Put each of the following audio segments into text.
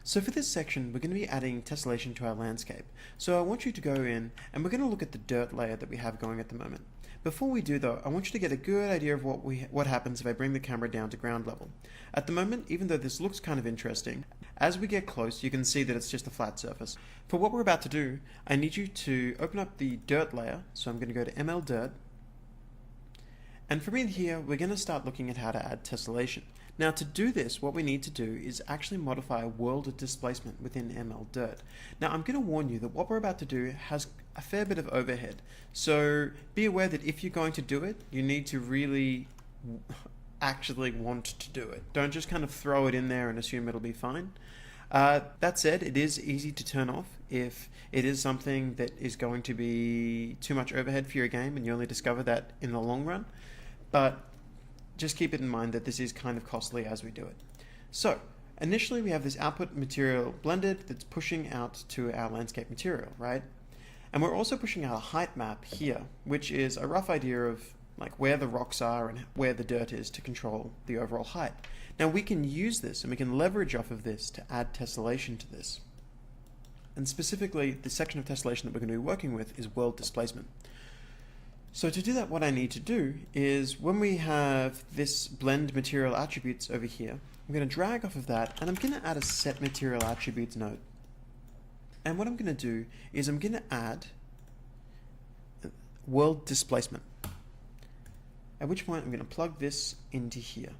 So for this section, we're going to be adding tessellation to our landscape. So I want you to go in and we're going to look at the dirt layer that we have going at the moment. Before we do though, I want you to get a good idea of what happens if I bring the camera down to ground level. At the moment, even though this looks kind of interesting, as we get close, you can see that it's just a flat surface. For what we're about to do, I need you to open up the dirt layer. So I'm going to go to ML Dirt. And from in here, we're going to start looking at how to add tessellation. Now to do this, what we need to do is actually modify world displacement within ML Dirt. Now I'm going to warn you that what we're about to do has a fair bit of overhead. So be aware that if you're going to do it, you need to really actually want to do it. Don't just kind of throw it in there and assume it'll be fine. That said, it is easy to turn off if it is something that is going to be too much overhead for your game and you only discover that in the long run. But just keep it in mind that this is kind of costly as we do it. So initially we have this output material blended that's pushing out to our landscape material, right? And we're also pushing out a height map here, which is a rough idea of like where the rocks are and where the dirt is to control the overall height. Now we can use this and we can leverage off of this to add tessellation to this. And specifically, the section of tessellation that we're going to be working with is world displacement. So to do that, what I need to do is when we have this blend material attributes over here, I'm going to drag off of that and I'm going to add a set material attributes node. And what I'm going to do is I'm going to add world displacement. At which point I'm going to plug this into here.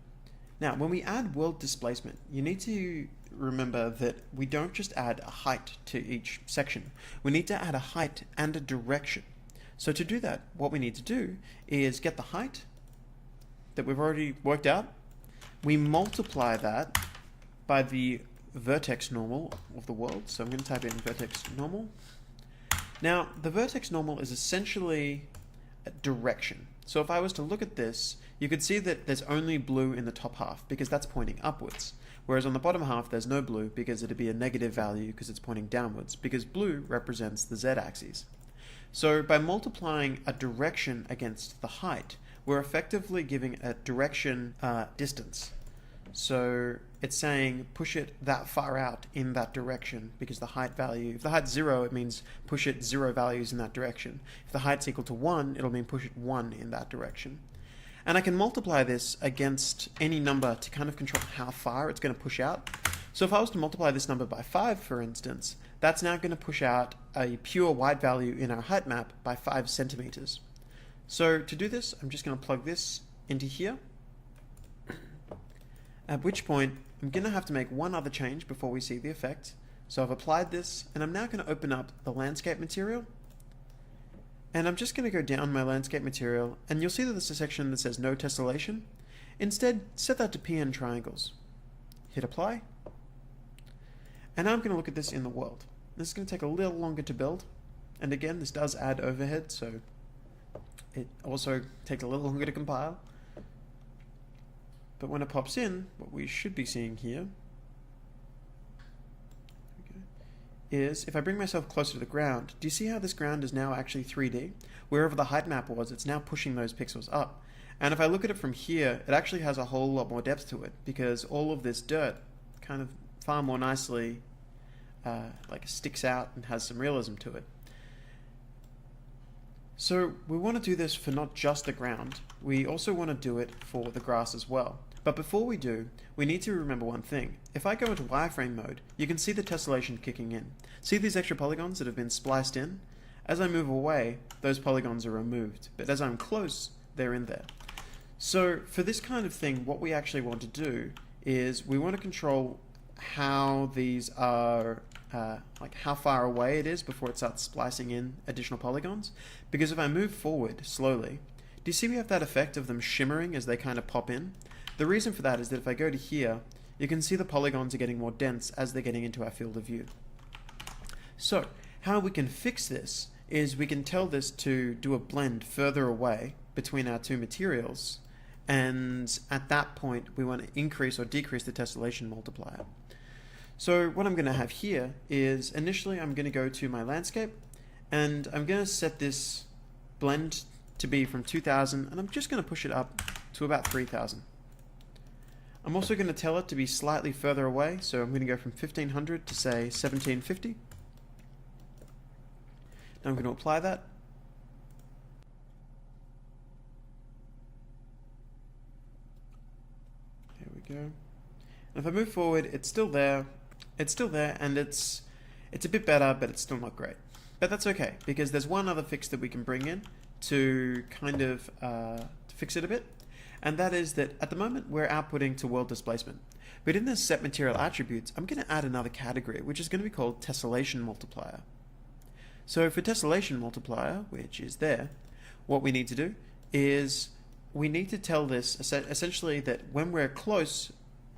Now, when we add world displacement, you need to remember that we don't just add a height to each section. We need to add a height and a direction. So to do that, what we need to do is get the height that we've already worked out. We multiply that by the vertex normal of the world. So I'm going to type in vertex normal. Now, the vertex normal is essentially a direction. So if I was to look at this, you could see that there's only blue in the top half because that's pointing upwards. Whereas on the bottom half, there's no blue because it'd be a negative value because it's pointing downwards, because blue represents the z-axis. So by multiplying a direction against the height, we're effectively giving a direction distance. So it's saying push it that far out in that direction because the height value, if the height's 0, it means push it 0 values in that direction. If the height's equal to 1, it'll mean push it 1 in that direction. And I can multiply this against any number to kind of control how far it's going to push out. So if I was to multiply this number by 5, for instance, that's now going to push out a pure white value in our height map by 5 centimeters. So to do this, I'm just going to plug this into here. At which point, I'm going to have to make one other change before we see the effect. So I've applied this, and I'm now going to open up the landscape material. And I'm just going to go down my landscape material, and you'll see that there's a section that says no tessellation. Instead, set that to PN triangles. Hit apply. And now I'm going to look at this in the world. This is going to take a little longer to build. And again, this does add overhead, so it also takes a little longer to compile. But when it pops in, what we should be seeing here is if I bring myself closer to the ground, do you see how this ground is now actually 3D? Wherever the height map was, it's now pushing those pixels up. And if I look at it from here, it actually has a whole lot more depth to it because all of this dirt kind of far more nicely like sticks out and has some realism to it. So we want to do this for not just the ground, we also want to do it for the grass as well. But before we do, we need to remember one thing. If I go into wireframe mode, you can see the tessellation kicking in. See these extra polygons that have been spliced in? As I move away, those polygons are removed, but as I'm close, they're in there. So for this kind of thing, what we actually want to do is we want to control how these are, like how far away it is before it starts splicing in additional polygons. Because if I move forward slowly, do you see we have that effect of them shimmering as they kind of pop in? The reason for that is that if I go to here, you can see the polygons are getting more dense as they're getting into our field of view. So how we can fix this is we can tell this to do a blend further away between our two materials, and at that point we want to increase or decrease the tessellation multiplier. So what I'm going to have here is initially I'm going to go to my landscape and I'm going to set this blend to be from 2000 and I'm just going to push it up to about 3000. I'm also going to tell it to be slightly further away, so I'm going to go from 1500 to say 1750. Now I'm going to apply that. There we go. And if I move forward, it's still there. It's still there, and it's a bit better, but it's still not great. But that's okay, because there's one other fix that we can bring in to kind of fix it a bit. And that is that at the moment we're outputting to world displacement. But in the set material attributes, I'm going to add another category, which is going to be called tessellation multiplier. So for tessellation multiplier, which is there, what we need to do is we need to tell this essentially that when we're close,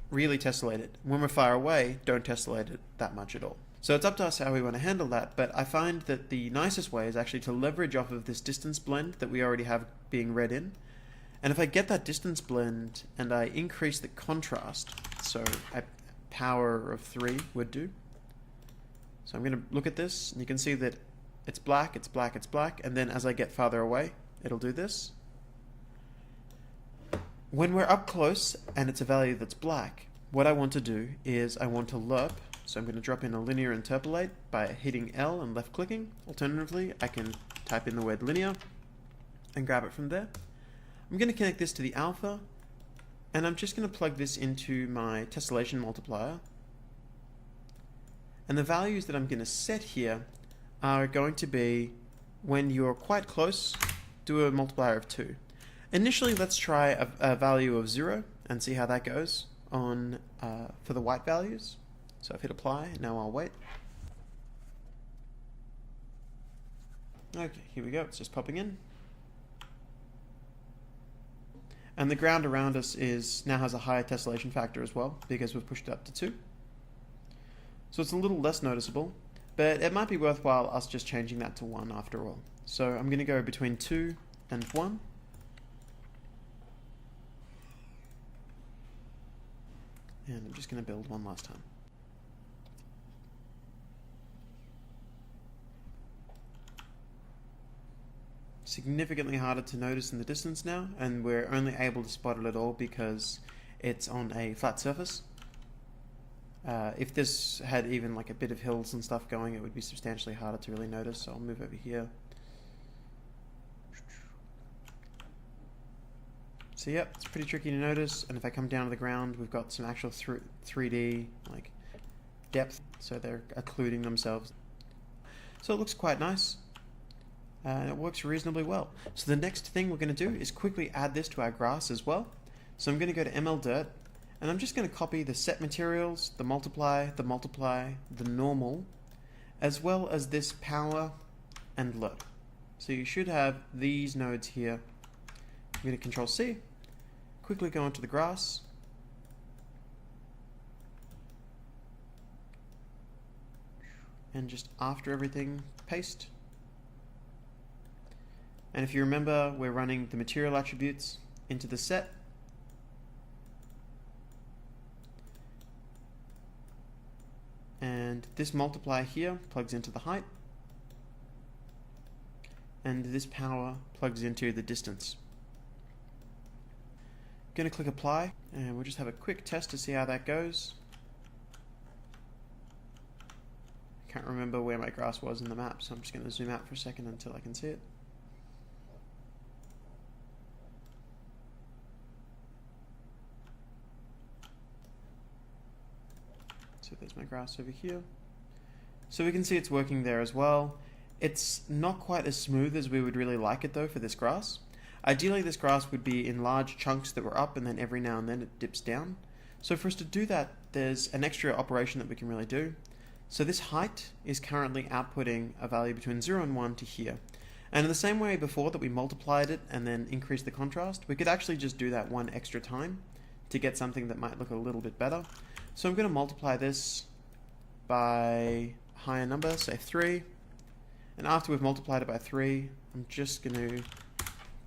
really tessellate it. When we're far away, don't tessellate it that much at all. So it's up to us how we want to handle that, but I find that the nicest way is actually to leverage off of this distance blend that we already have being read in. And if I get that distance blend and I increase the contrast, so a power of 3 would do. So I'm going to look at this, and you can see that it's black, it's black, it's black, and then as I get farther away, it'll do this. When we're up close and it's a value that's black, what I want to do is I want to lerp. So I'm going to drop in a linear interpolate by hitting L and left clicking. Alternatively, I can type in the word linear and grab it from there. I'm going to connect this to the alpha, and I'm just going to plug this into my tessellation multiplier. And the values that I'm going to set here are going to be, when you're quite close, do a multiplier of 2. Initially, let's try a value of 0 and see how that goes on for the white values. So I've hit apply, now I'll wait. Okay, here we go, it's just popping in. And the ground around us now has a higher tessellation factor as well, because we've pushed it up to 2. So it's a little less noticeable, but it might be worthwhile us just changing that to 1 after all. So I'm going to go between 2 and 1. And I'm just going to build one last time. Significantly harder to notice in the distance now, and we're only able to spot it at all because it's on a flat surface. If this had even like a bit of hills and stuff going, it would be substantially harder to really notice, so I'll move over here. So yep, it's pretty tricky to notice, and if I come down to the ground, we've got some actual 3D like depth, so they're occluding themselves. So it looks quite nice. And it works reasonably well. So the next thing we're going to do is quickly add this to our grass as well. So I'm going to go to ML Dirt, and I'm just going to copy the set materials, the multiply, the normal, as well as this power and lerp. So you should have these nodes here. I'm going to Control C, quickly go into the grass, and just after everything, paste. And if you remember, we're running the material attributes into the set. And this multiply here plugs into the height. And this power plugs into the distance. Going to click apply, and we'll just have a quick test to see how that goes. Can't remember where my grass was in the map, so I'm just going to zoom out for a second until I can see it. So there's my grass over here. So we can see it's working there as well. It's not quite as smooth as we would really like it though for this grass. Ideally this grass would be in large chunks that were up, and then every now and then it dips down. So for us to do that, there's an extra operation that we can really do. So this height is currently outputting a value between 0 and 1 to here. And in the same way before that we multiplied it and then increased the contrast, we could actually just do that one extra time to get something that might look a little bit better. So I'm going to multiply this by a higher number, say 3. And after we've multiplied it by 3, I'm just going to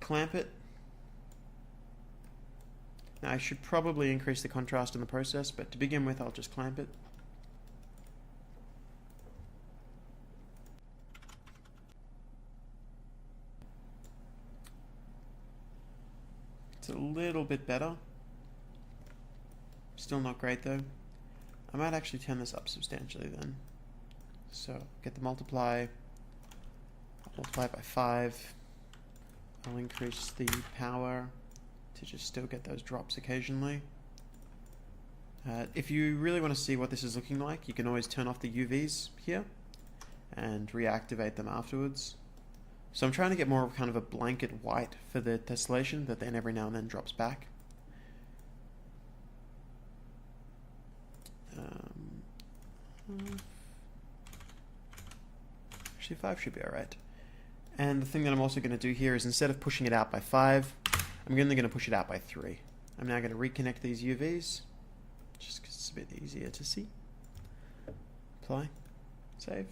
clamp it. Now I should probably increase the contrast in the process, but to begin with I'll just clamp it. It's a little bit better. Still not great though. I might actually turn this up substantially then. So get the multiply, multiply by 5. I'll increase the power to just still get those drops occasionally. If you really want to see what this is looking like, you can always turn off the UVs here and reactivate them afterwards. So I'm trying to get more of kind of a blanket white for the tessellation that then every now and then drops back. Actually 5 should be alright. And the thing that I'm also going to do here is instead of pushing it out by 5, I'm only going to push it out by 3. I'm now going to reconnect these UVs, just because it's a bit easier to see. Apply, save.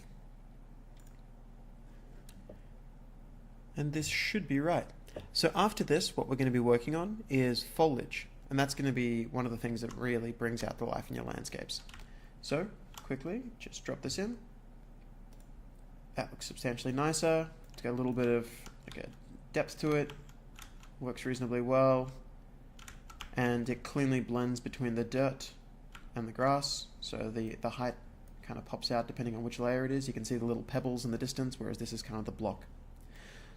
And this should be right. So after this, what we're going to be working on is foliage. And that's going to be one of the things that really brings out the life in your landscapes. So, quickly, just drop this in. That looks substantially nicer. It's got a little bit of like a depth to it. Works reasonably well. And it cleanly blends between the dirt and the grass. So the height kind of pops out depending on which layer it is. You can see the little pebbles in the distance, whereas this is kind of the block.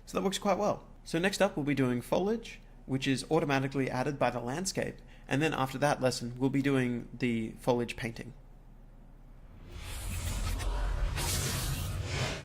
So that works quite well. So next up we'll be doing foliage, which is automatically added by the landscape. And then after that lesson, we'll be doing the foliage painting.